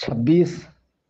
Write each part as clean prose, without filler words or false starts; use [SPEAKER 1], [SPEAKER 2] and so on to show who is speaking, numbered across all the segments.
[SPEAKER 1] 26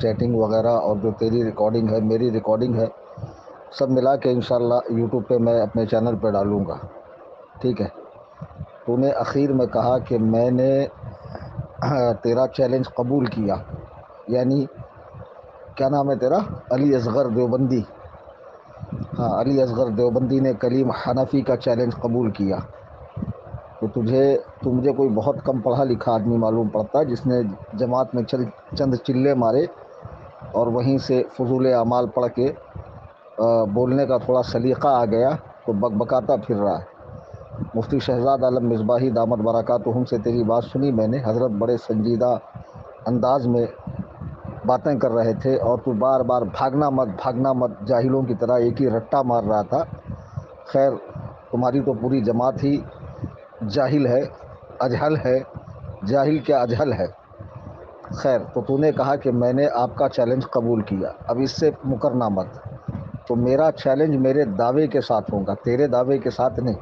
[SPEAKER 1] cheating وغیرہ اور جو تیری ریکارڈنگ ہے میری ریکارڈنگ ہے سب ملا کے انشاءاللہ یوٹیوب پہ میں اپنے چینل پہ ڈالوں گا، ٹھیک ہے؟ تو نے اخیر میں کہا کہ میں نے تیرا چیلنج قبول کیا، یعنی کیا نام ہے تیرا؟ علی اصغر دیوبندی، ہاں علی اصغر دیوبندی نے کلیم حنفی کا چیلنج قبول کیا۔ تو مجھے کوئی بہت کم پڑھا لکھا آدمی معلوم پڑتا ہے جس نے جماعت میں چند چلے مارے اور وہیں سے فضول اعمال پڑھ کے بولنے کا تھوڑا سلیقہ آ گیا تو بکبکاتا پھر رہا ہے۔ مفتی شہزاد عالم مصباحی دامت برکاتہم سے تیری بات سنی میں نے، حضرت بڑے سنجیدہ انداز میں باتیں کر رہے تھے اور تو بار بار بھاگنا مت جاہلوں کی طرح ایک ہی رٹا مار رہا تھا۔ خیر تمہاری تو پوری جماعت ہی جاہل ہے، اجہل ہے، جاہل کیا اجہل ہے۔ خیر تو نے کہا کہ میں نے آپ کا چیلنج قبول کیا، اب اس سے مکرنا مت۔ تو میرا چیلنج میرے دعوے کے ساتھ ہوگا، تیرے دعوے کے ساتھ نہیں۔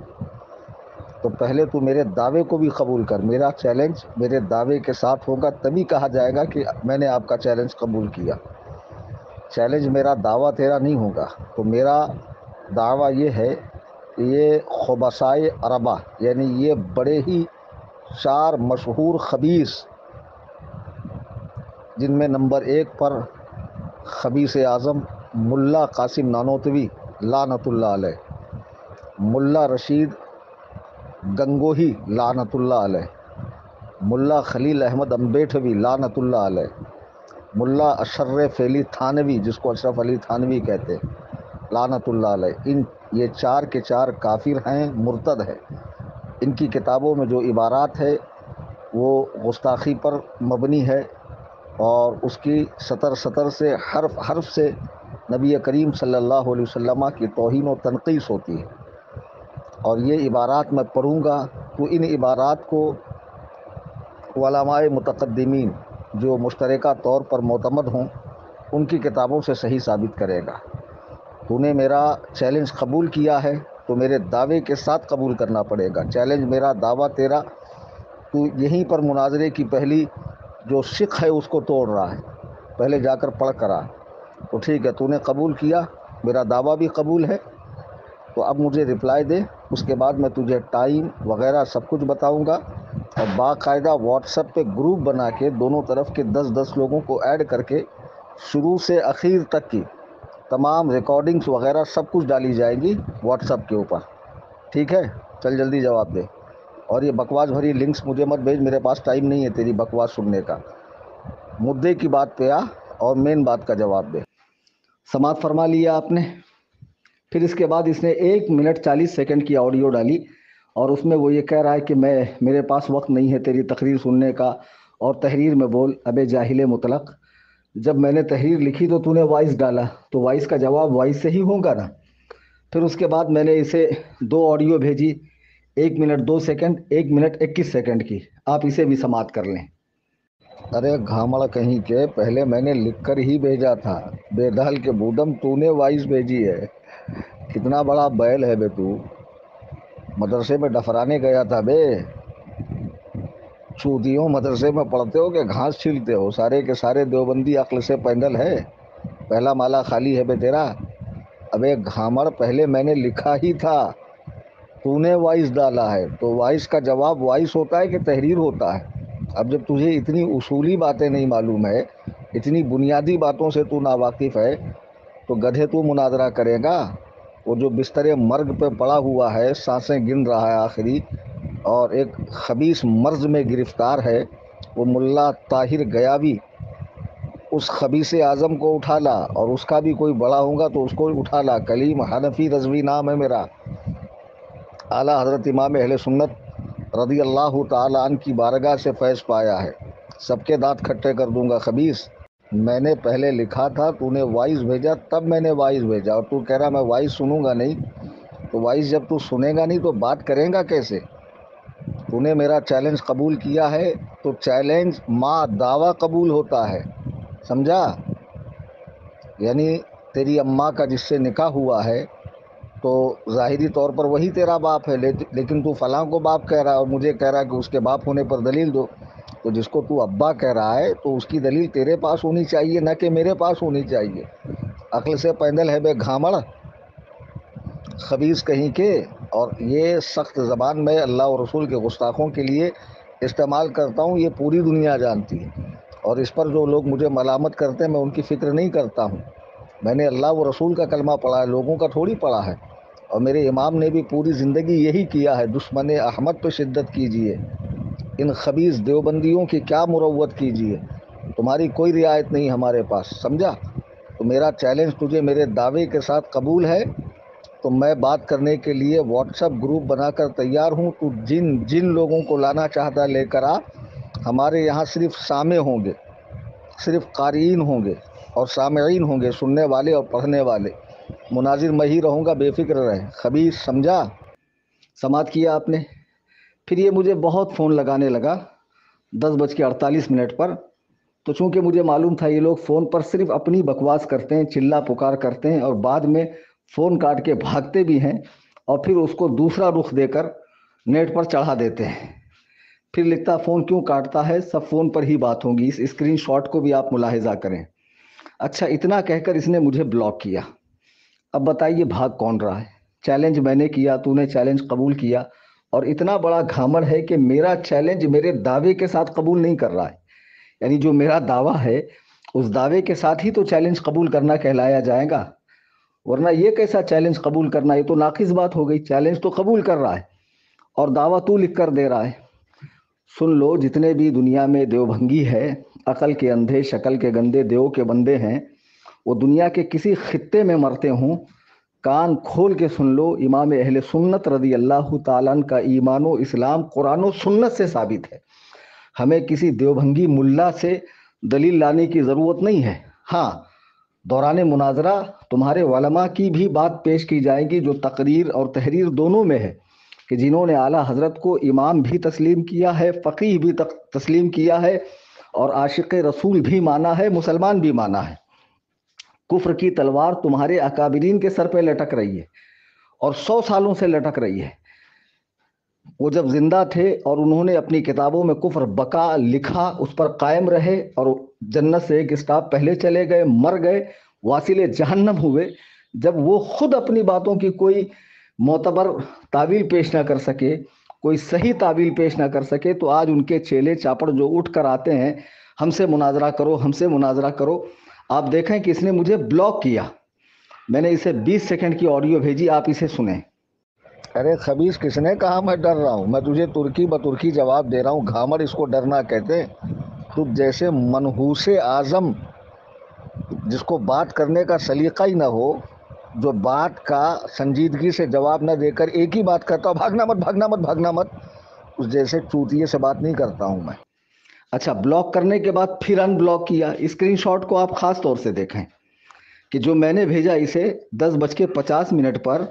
[SPEAKER 1] تو پہلے تو میرے دعوے کو بھی قبول کر، میرا چیلنج میرے دعوے کے ساتھ ہوگا تبھی کہا جائے گا کہ میں نے آپ کا چیلنج قبول کیا۔ چیلنج میرا دعویٰ تیرا نہیں ہوگا۔ تو میرا دعویٰ یہ ہے کہ یہ خبثائے عربہ، یعنی یہ بڑے ہی 4 مشہور خبیث، جن میں نمبر 1 پر خبیث اعظم ملا قاسم نانوتوی لعنت اللہ علیہ، ملا رشید گنگوہی لعنت اللہ علیہ، ملا خلیل احمد امبیٹھوی لعنت اللہ علیہ، ملا اشرف علی تھانوی جس کو اشرف علی تھانوی کہتے لعنت اللہ علیہ، یہ 4 کے 4 کافر ہیں، مرتد ہیں۔ ان کی کتابوں میں جو عبارات ہے وہ گستاخی پر مبنی ہے اور اس کی سطر سے حرف سے نبی کریم صلی اللہ علیہ وسلم کی توہین و تنقیص ہوتی ہے۔ اور یہ عبارات میں پڑھوں گا تو ان عبارات کو علماء متقدمین جو مشترکہ طور پر معتمد ہوں ان کی کتابوں سے صحیح ثابت کرے گا۔ تو نے میرا چیلنج قبول کیا ہے تو میرے دعوے کے ساتھ قبول کرنا پڑے گا۔ چیلنج میرا، دعویٰ تیرا۔ تو یہیں پر مناظرے کی پہلی جو شق ہے اس کو توڑ رہا ہے، پہلے جا کر پڑھ کر آ۔ تو ٹھیک ہے، تو نے قبول کیا، میرا دعویٰ بھی قبول ہے، تو اب مجھے رپلائی دے، اس کے بعد میں تجھے ٹائم وغیرہ سب کچھ بتاؤں گا اور باقاعدہ واٹس ایپ پہ گروپ بنا کے دونوں طرف کے 10 لوگوں کو ایڈ کر کے شروع سے اخیر تک کی تمام ریکارڈنگز وغیرہ سب کچھ ڈالی جائے گی واٹس ایپ کے اوپر، ٹھیک ہے؟ چل جلدی جواب دے، اور یہ بکواس بھری لنکس مجھے مت بھیج، میرے پاس ٹائم نہیں ہے تیری بکواس سننے کا۔ مدعے کی بات پہ آ اور مین بات کا جواب دے۔ سماعت فرما لیا آپ نے؟ پھر اس کے بعد اس نے 1 منٹ 40 سیکنڈ کی آڈیو ڈالی اور اس میں وہ یہ کہہ رہا ہے کہ میرے پاس وقت نہیں ہے تیری تقریر سننے کا، اور تحریر میں بول ابے جاہل مطلق۔ جب میں نے تحریر لکھی تو نے وائس ڈالا، تو وائس کا جواب وائس سے ہی ہوگا نا۔ پھر اس کے بعد میں نے اسے 2 آڈیو بھیجی، 1 منٹ 2 سیکنڈ، 1 منٹ 21 سیکنڈ کی، آپ اسے بھی سماعت کر لیں۔ ارے گھامڑ کہیں کے، پہلے میں نے لکھ کر ہی بھیجا تھا، بے دال کے بودم تو نے وائس بھیجی ہے۔ کتنا بڑا بیل ہے بے تو، مدرسے میں ڈفرانے گیا تھا بے، چودیوں مدرسے میں پڑھتے ہو کہ گھاس چھیلتے ہو؟ سارے کے سارے دیوبندی عقل سے پینڈل ہے، پہلا مالا خالی ہے بے تیرا۔ ابے گھامڑ پہلے میں نے لکھا ہی تھا، تو نے وائس ڈالا ہے، تو وائس کا جواب وائس ہوتا ہے کہ تحریر ہوتا ہے؟ اب جب تجھے اتنی اصولی باتیں نہیں معلوم ہے، اتنی بنیادی باتوں سے تو ناواقف ہے، تو گدھے تو مناظرہ کرے گا؟ وہ جو بستر مرگ پہ پڑا ہوا ہے، سانسیں گن رہا ہے آخری، اور ایک خبیث مرض میں گرفتار ہے، وہ ملا طاہر گیاوی، اس خبیث اعظم کو اٹھا لا، اور اس کا بھی کوئی بڑا ہوگا تو اس کو اٹھا لا۔ کلیم حنفی رضوی نام ہے میرا، اعلیٰ حضرت امام اہل سنت رضی اللہ تعالیٰ عنہ کی بارگاہ سے فیض پایا ہے، سب کے دانت کھٹے کر دوں گا خبیث۔ میں نے پہلے لکھا تھا، تو نے وائس بھیجا، تب میں نے وائس بھیجا، اور تو کہہ رہا میں وائس سنوں گا نہیں، تو وائس جب تو سنے گا نہیں تو بات کریں گا کیسے؟ تو نے میرا چیلنج قبول کیا ہے تو چیلنج ما دعویٰ قبول ہوتا ہے، سمجھا؟ یعنی تیری اماں کا جس سے نکاح ہوا ہے تو ظاہری طور پر وہی تیرا باپ ہے، لیکن تو فلاں کو باپ کہہ رہا ہے اور مجھے کہہ رہا ہے کہ اس کے باپ ہونے پر دلیل دو۔ تو جس کو تو ابا کہہ رہا ہے تو اس کی دلیل تیرے پاس ہونی چاہیے نہ کہ میرے پاس ہونی چاہیے. عقل سے پیدل ہے بے گھامڑ خبیث کہیں کے. اور یہ سخت زبان میں اللہ اور رسول کے گستاخوں کے لیے استعمال کرتا ہوں، یہ پوری دنیا جانتی ہے. اور اس پر جو لوگ مجھے ملامت کرتے ہیں میں ان کی فکر نہیں کرتا ہوں. میں نے اللہ و رسول کا کلمہ پڑھا ہے، لوگوں کا تھوڑی پڑھا ہے. اور میرے امام نے بھی پوری زندگی یہی کیا ہے. دشمن احمد پہ شدت کیجیے، ان خبیث دیوبندیوں کی کیا مروت کیجیے، تمہاری کوئی رعایت نہیں ہمارے پاس، سمجھا؟ تو میرا چیلنج تجھے میرے دعوے کے ساتھ قبول ہے تو میں بات کرنے کے لیے واٹس ایپ گروپ بنا کر تیار ہوں. تو جن لوگوں کو لانا چاہتا لے کر آ. ہمارے یہاں صرف سامع ہوں گے، صرف قارئین ہوں گے اور سامعین ہوں گے، سننے والے اور پڑھنے والے. مناظر میں ہی رہوں گا، بے فکر رہے. خبیث، سمجھا؟ سماعت کیا آپ نے؟ پھر یہ مجھے بہت فون لگانے لگا 10:48 پر. تو چونکہ مجھے معلوم تھا یہ لوگ فون پر صرف اپنی بکواس کرتے ہیں، چلا پکار کرتے ہیں اور بعد میں فون کاٹ کے بھاگتے بھی ہیں اور پھر اس کو دوسرا رخ دے کر نیٹ پر چڑھا دیتے ہیں. پھر لکھتا فون کیوں کاٹتا ہے، سب فون پر ہی بات ہوگی. اس اسکرین شاٹ کو بھی آپ ملاحظہ کریں. اچھا، اتنا کہہ کر اس نے مجھے بلاک کیا. اب بتائیے بھاگ کون رہا ہے؟ چیلنج میں نے کیا، تو نے چیلنج قبول کیا، اور اتنا بڑا گھامڑ ہے کہ میرا چیلنج میرے دعوے کے ساتھ قبول نہیں کر رہا ہے. یعنی جو میرا دعویٰ ہے اس دعوے کے ساتھ ہی تو چیلنج قبول کرنا کہلایا جائے گا، ورنہ یہ کیسا چیلنج قبول کرنا؟ یہ تو ناقص بات ہو گئی. چیلنج تو قبول کر رہا ہے اور دعویٰ تو لکھ کر دے رہا ہے. سن لو، جتنے بھی دنیا میں دیوبھنگی ہے، عقل کے اندھے شکل کے گندے دیو کے بندے ہیں، وہ دنیا کے کسی خطے میں مرتے ہوں، کان کھول کے سن لو، امام اہل سنت رضی اللہ تعالیٰ عنہ کا ایمان و اسلام قرآن و سنت سے ثابت ہے. ہمیں کسی دیوبھنگی ملا سے دلیل لانے کی ضرورت نہیں ہے. ہاں، دوران مناظرہ تمہارے علماء کی بھی بات پیش کی جائے گی جو تقریر اور تحریر دونوں میں ہے، کہ جنہوں نے اعلیٰ حضرت کو امام بھی تسلیم کیا ہے، فقیہ بھی تسلیم کیا ہے اور عاشق رسول بھی مانا ہے، مسلمان بھی مانا ہے. کفر کی تلوار تمہارے اکابرین کے سر پہ لٹک رہی ہے اور 100 سالوں سے لٹک رہی ہے. وہ جب زندہ تھے اور انہوں نے اپنی کتابوں میں کفر بقا لکھا، اس پر قائم رہے اور جنت سے ایک اسٹاپ پہلے چلے گئے، مر گئے، واصل جہنم ہوئے. جب وہ خود اپنی باتوں کی کوئی معتبر تعویل پیش نہ کر سکے، کوئی صحیح تعویل پیش نہ کر سکے، تو آج ان کے چیلے چاپڑ جو اٹھ کر آتے ہیں ہم سے مناظرہ کرو، ہم سے مناظرہ کرو. آپ دیکھیں کہ اس نے مجھے بلاک کیا. میں نے اسے 20 سیکنڈ کی آڈیو بھیجی، آپ اسے سنیں. ارے خبیث، کس نے کہا میں ڈر رہا ہوں؟ میں تجھے ترکی بترکی جواب دے رہا ہوں. گھامڑ اس کو ڈرنا کہتے ہیں. تو جیسے منحوس اعظم جس کو بات کرنے کا سلیقہ ہی نہ ہو، جو بات کا سنجیدگی سے جواب نہ دے کر ایک ہی بات کرتا ہوں، بھاگنا مت بھاگنا مت بھاگنا مت، اس جیسے چوتیے سے بات نہیں کرتا ہوں میں. اچھا، بلاک کرنے کے بعد پھر ان بلاک کیا. اسکرین شاٹ کو آپ خاص طور سے دیکھیں کہ جو میں نے بھیجا اسے 10:50 پر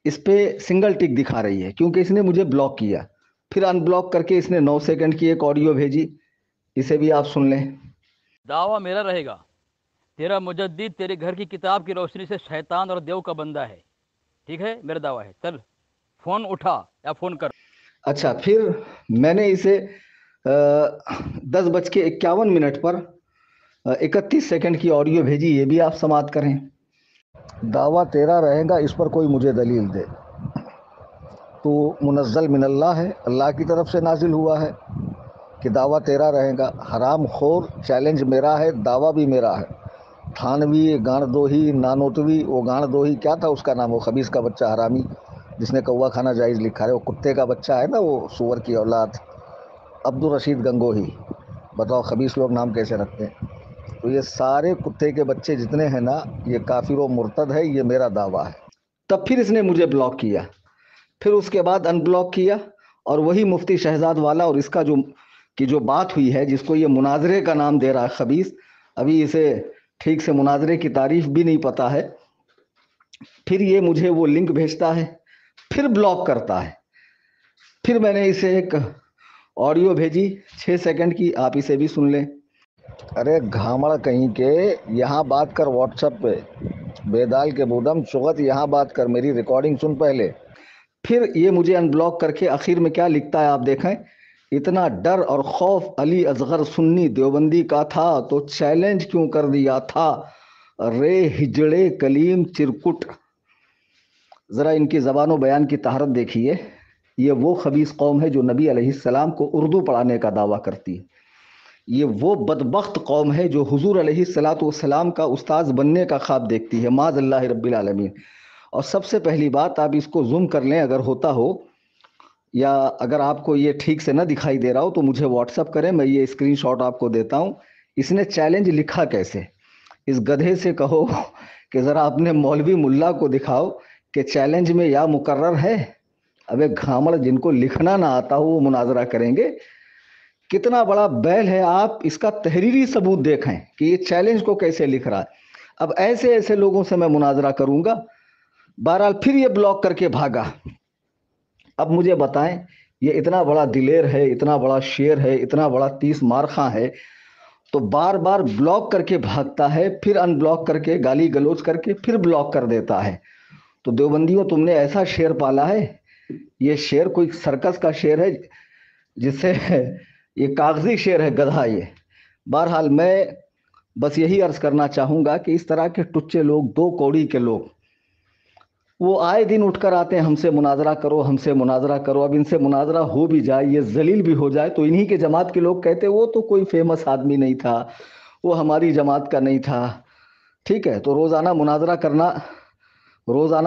[SPEAKER 1] اس پہ سنگل ٹک دکھا رہی ہے کیونکہ اس نے مجھے بلاک کیا. پھر ان بلاک کر کے اس نے 9 سیکنڈ کی ایک آڈیو بھیجی، اسے بھی آپ سن لیں.
[SPEAKER 2] دعویٰ میرا رہے گا، تیرا مجدد تیرے گھر کی کتاب کی روشنی سے شیطان اور دیو کا بندہ ہے. ٹھیک ہے، میرا دعویٰ ہے. چل فون اٹھا یا فون کر.
[SPEAKER 1] اچھا، پھر میں نے اسے 10:51 پر 31 سیکنڈ کی آڈیو بھیجی، یہ بھی آپ سماعت کریں. دعویٰ تیرا رہے گا، اس پر کوئی مجھے دلیل دے. تو منزل من اللہ ہے، اللہ کی طرف سے نازل ہوا ہے کہ دعویٰ تیرا رہے گا. حرام خور، چیلنج میرا ہے، دعویٰ بھی میرا ہے. تھانوی، گاندوہی، نانوتوی، وہ گاندوہی کیا تھا اس کا نام، وہ خبیث کا بچہ حرامی جس نے کوا کھانا جائز لکھا ہے، وہ کتے کا بچہ ہے نا، وہ سور کی اولاد. عبدالرشید گنگوہی، بتاؤ خبیث لوگ نام کیسے رکھتے ہیں. تو یہ سارے کتے کے بچے جتنے ہیں نا، یہ کافر و مرتد ہے، یہ میرا دعویٰ ہے. تب پھر اس نے مجھے بلاک کیا، پھر اس کے بعد ان بلاک کیا، اور وہی مفتی شہزاد والا اور اس کا جو بات ہوئی ہے، جس کو یہ مناظرے کا نام دے رہا ہے خبیث، ابھی اسے ٹھیک سے مناظرے کی تعریف بھی نہیں پتا ہے. پھر یہ مجھے وہ لنک بھیجتا ہے، پھر بلاک کرتا ہے. پھر میں نے اسے ایک آڈیو بھیجی 6 سیکنڈ کی، آپ اسے بھی سن لیں. ارے گھامڑ کہیں کے، یہاں بات کر واٹس ایپ پہ، بیدال کے بودم چغت، یہاں بات کر، میری ریکارڈنگ سن پہلے. پھر یہ مجھے ان بلاک کر کے آخر میں کیا لکھتا ہے آپ دیکھیں اتنا ڈر اور خوف علی اصغر سنی دیوبندی کا تھا تو چیلنج کیوں کر دیا تھا رے ہجڑے کلیم چرکٹ. ذرا ان کی زبان و بیان کی طہارت دیکھیے. یہ وہ خبیث قوم ہے جو نبی علیہ السلام کو اردو پڑھانے کا دعویٰ کرتی ہے. یہ وہ بدبخت قوم ہے جو حضور علیہ السلام کا استاذ بننے کا خواب دیکھتی ہے. معاذ اللہ رب العالمین. اور سب سے پہلی بات، آپ اس کو زوم کر لیں اگر ہوتا ہو، یا اگر آپ کو یہ ٹھیک سے نہ دکھائی دے رہا ہو تو مجھے واٹس اپ کریں، میں یہ اسکرین شاٹ آپ کو دیتا ہوں. اس نے چیلنج لکھا کیسے؟ اس گدھے سے کہو کہ ذرا اپنے مولوی ملا کو دکھاؤ کہ چیلنج میں یا مقرر ہے. اب ایک گھامڑ جن کو لکھنا نہ آتا ہو وہ مناظرہ کریں گے. کتنا بڑا بیل ہے. آپ اس کا تحریری ثبوت دیکھیں کہ یہ چیلنج کو کیسے لکھ رہا ہے. اب ایسے ایسے لوگوں سے میں مناظرہ کروں گا. بہرحال پھر یہ بلاک کر کے بھاگا. اب مجھے بتائیں، یہ اتنا بڑا دلیر ہے، اتنا بڑا شیر ہے، اتنا بڑا 30 مارخاں ہے، تو بار بار بلاک کر کے بھاگتا ہے، پھر ان بلاک کر کے گالی گلوچ کر کے پھر بلاک کر دیتا ہے. تو دیوبندیوں، تم نے ایسا شیر پالا ہے. یہ شیر کوئی سرکس کا شیر ہے جس سے یہ کاغذی شیر ہے، گدھا یہ. بہرحال میں بس یہی عرض کرنا چاہوں گا کہ اس طرح کے ٹچے لوگ، دو کوڑی کے لوگ، وہ آئے دن اٹھ کر آتے ہیں ہم سے مناظرہ کرو، ہم سے مناظرہ کرو. اب ان سے مناظرہ ہو بھی جائے، یہ ذلیل بھی ہو جائے، تو انہی کے جماعت کے لوگ کہتے وہ تو کوئی فیمس آدمی نہیں تھا، وہ ہماری جماعت کا نہیں تھا. ٹھیک ہے، تو روزانہ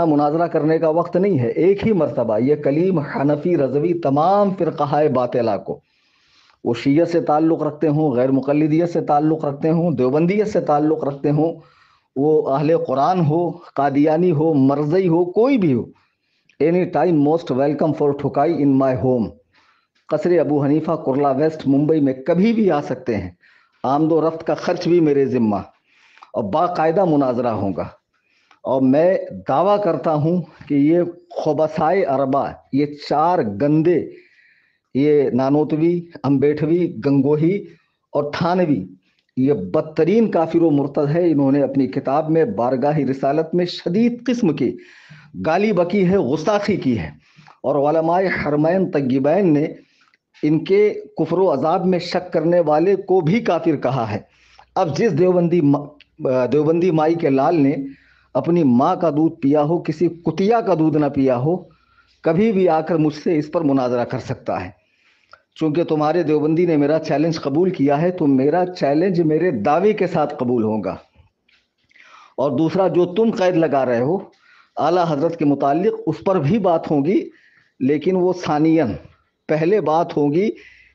[SPEAKER 1] مناظرہ کرنے کا وقت نہیں ہے. ایک ہی مرتبہ یہ کلیم حنفی رضوی تمام فرقہ باطلہ کو، وہ شیعہ سے تعلق رکھتے ہوں، غیر مقلدیت سے تعلق رکھتے ہوں، دیوبندیت سے تعلق رکھتے ہوں، وہ اہل قرآن ہو، قادیانی ہو، مرزئی ہو، کوئی بھی ہو، any time most welcome for ٹھکائی ان مائی ہوم. قصر ابو حنیفہ، کرلا ویسٹ، ممبئی میں کبھی بھی آ سکتے ہیں. آمد و رفت کا خرچ بھی میرے ذمہ، اور باقاعدہ مناظرہ ہوگا. اور میں دعویٰ کرتا ہوں کہ یہ خبثائے اربع، یہ 4 گندے، یہ نانوتوی، امبیٹھوی، گنگوہی اور تھانوی، یہ بدترین کافر و مرتد ہے. انہوں نے اپنی کتاب میں بارگاہ رسالت میں شدید قسم کی گالی بکی ہے، گستاخی کی ہے. اور علماء حرمین طیبین نے ان کے کفر و عذاب میں شک کرنے والے کو بھی کافر کہا ہے. اب جس دیوبندی مائی کے لال نے اپنی ماں کا دودھ پیا ہو، کسی کتیا کا دودھ نہ پیا ہو، کبھی بھی آ کر مجھ سے اس پر مناظرہ کر سکتا ہے. چونکہ تمہارے دیوبندی نے میرا چیلنج قبول کیا ہے تو میرا چیلنج میرے دعوے کے ساتھ قبول ہوگا. اور دوسرا جو تم قید لگا رہے ہو اعلیٰ حضرت کے متعلق، اس پر بھی بات ہوگی، لیکن وہ ثانیاً. پہلے بات ہوگی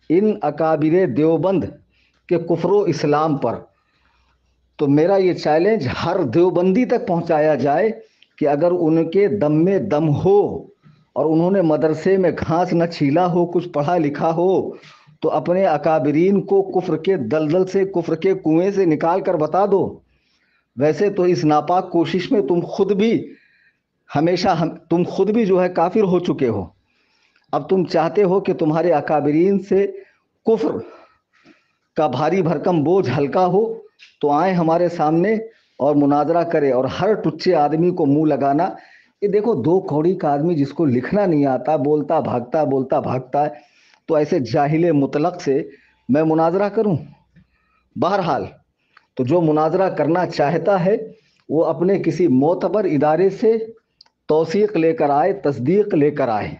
[SPEAKER 1] ان اکابر دیوبند کے کفر و اسلام پر. تو میرا یہ چیلنج ہر دیوبندی تک پہنچایا جائے کہ اگر ان کے دم میں دم ہو اور انہوں نے مدرسے میں گھاس نہ چھیلا ہو، کچھ پڑھا لکھا ہو، تو اپنے اکابرین کو کفر کے دلدل سے، کفر کے کنویں سے نکال کر بتا دو. ویسے تو اس ناپاک کوشش میں تم خود بھی جو ہے کافر ہو چکے ہو. اب تم چاہتے ہو کہ تمہارے اکابرین سے کفر کا بھاری بھرکم بوجھ ہلکا ہو، تو آئیں ہمارے سامنے اور مناظرہ کرے. اور ہر ٹچے آدمی کو منہ لگانا. یہ دیکھو، 2 کوڑی کا آدمی جس کو لکھنا نہیں آتا، بولتا بھاگتا ہے، تو ایسے جاہل مطلق سے میں مناظرہ کروں؟ بہرحال تو جو مناظرہ کرنا چاہتا ہے وہ اپنے کسی معتبر ادارے سے توثیق لے کر آئے، تصدیق لے کر آئے.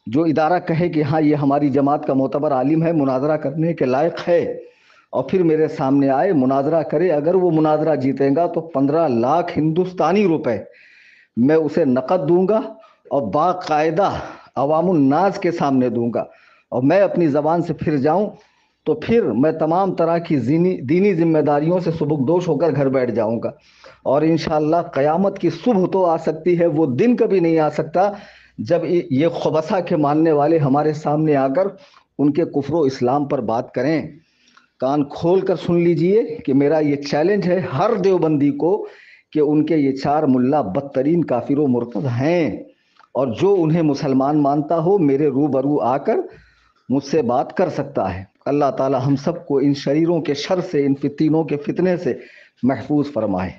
[SPEAKER 1] جو ادارہ کہے کہ ہاں یہ ہماری جماعت کا معتبر عالم ہے، مناظرہ کرنے کے لائق ہے، اور پھر میرے سامنے آئے، مناظرہ کرے. اگر وہ مناظرہ جیتیں گا تو 15 لاکھ ہندوستانی روپے میں اسے نقد دوں گا، اور باقاعدہ عوام الناس کے سامنے دوں گا. اور میں اپنی زبان سے پھر جاؤں تو پھر میں تمام طرح کی دینی ذمہ داریوں سے سبکدوش ہو کر گھر بیٹھ جاؤں گا. اور انشاءاللہ قیامت کی صبح تو آ سکتی ہے، وہ دن کبھی نہیں آ سکتا جب یہ خبثہ کے ماننے والے ہمارے سامنے آ کر ان کے کفر و اسلام پر بات کریں. کان کھول کر سن لیجئے کہ میرا یہ چیلنج ہے ہر دیوبندی کو کہ ان کے یہ 4 ملا بدترین کافر و مرتد ہیں، اور جو انہیں مسلمان مانتا ہو میرے روبرو آ کر مجھ سے بات کر سکتا ہے. اللہ تعالی ہم سب کو ان شریروں کے شر سے، ان فتنوں کے فتنے سے محفوظ فرمائے.